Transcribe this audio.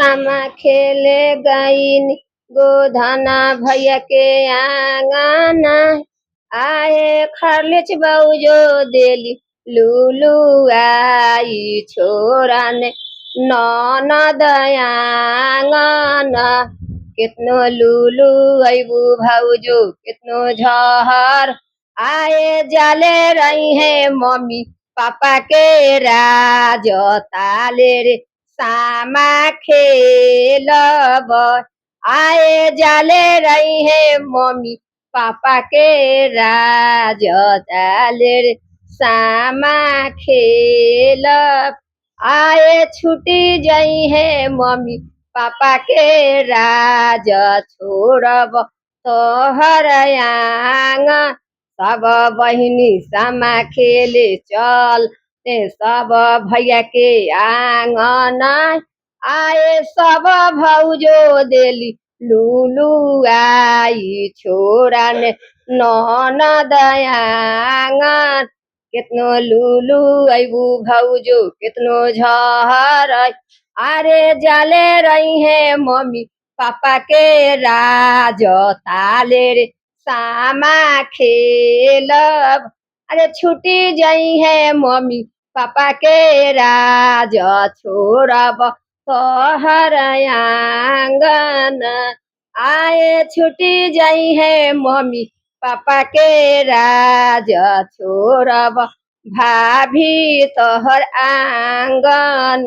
सामा खेले गईन गोधना भैया के आंगना। आए खरलिच बउजो देली लूलू आई छोरा ने ननद आंगना। कितनो लूलू अबू भौजो कितनो झहर आए जाले रही है मम्मी पापा के राज ताले रे सामा खेलब। आए जाले रही है मम्मी पापा के राज ताले रे सामा खेलब। आए छुटी जई है मम्मी पापा के राज छोड़ब तोहर आंग। सब बहिनी सामा खेले चल ते सब भैया के आंगना। आए सब भौजो देली लूलू आई छोरा ने ननद आंगन। कितनो लूलू अबू भौजो कितनो झहर अरे जाले रही है मम्मी पापा के राज ताले रे सामा खेलब। अरे छुटी जई है मम्मी पापा के राज छोड़ब तोहर आंगन। आए छुटी जई है मम्मी पापा के राज छोड़ब भाभी तोहर आंगन।